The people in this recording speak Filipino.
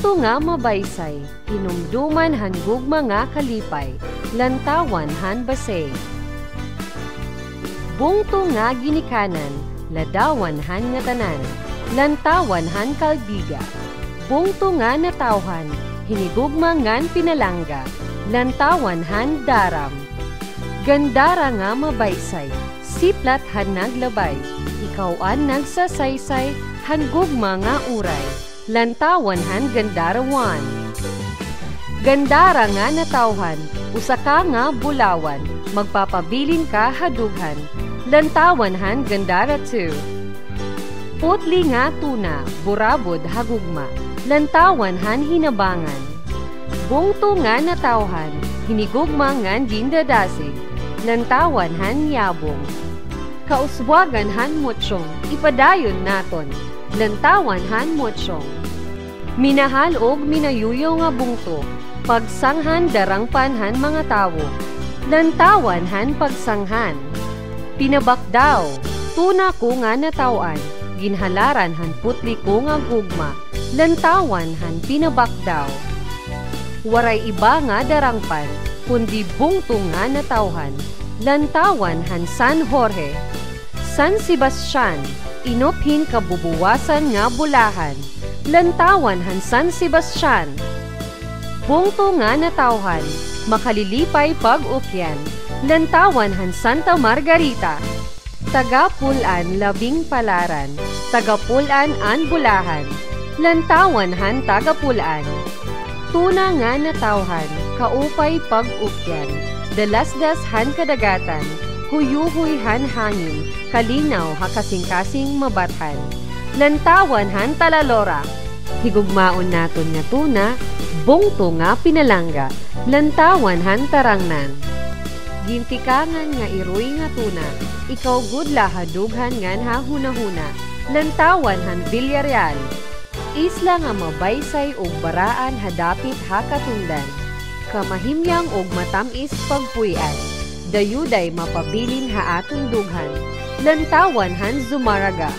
Bungto nga mabaysay, hinumduman han gugma nga kalipay, lantawan han basay. Bungto nga ginikanan, ladawan han nga tanan, lantawan han kalbiga. Bungto nga natawhan, hinigugma ngan pinalangga, lantawan han daram. Gandara nga mabaysay, siplat han naglabay, ikawan nagsasaysay, han gugma nga uray, lantawan han gandarawan. Gandara nga natawhan, usaka nga bulawan, magpapabilin ka hadughan, lantawan han gandara too. Putli nga tuna, burabod hagugma, lantawan han hinabangan. Bungto nga natawhan, hinigugma ngan dindadasig, lantawan han yabong. Kauswagan han mutsyong, ipadayon naton, lantawan han mutsyong. Minahal og minayuyo nga bungto, pagsanghan darangpan han mga tawo, lantawan han pagsanghan. Pinabakdaw, tuna ko nga natawan, ginhalaran han putli ko nga gugma, lantawan han pinabakdaw. Waray iba nga darangpan, kundi bungto nga natawhan, lantawan han San Jorge. San Sebastian, inophin kabubuwasan nga bulahan, lantawan han San Sebastian. Bungto nga natawhan, makalilipay pag-upyan, lantawan han Santa Margarita. Tagapulan labing palaran, tagapulan an bulahan, lantawan han tagapulan. Tuna nga natawhan, kaupay pag-upyan, dalasdas han kadagatan, huyuhuy han hangin, kalinaw hakasing-kasing mabatan, lantawan han talalora. Higugmaon naton nga tuna, bungto nga pinalangga, lantawan han tarangnan. Gintikangan nga iruy nga tuna, ikaw gudla hadughan ngan hahuna-huna, lantawan han Villarreal. Isla nga mabaysay og baraan hadapit hakatundan, kamahimyang og matamis pagpuy-an, dayuday mapabilin ha aton dughan, lantawan han Zumaraga.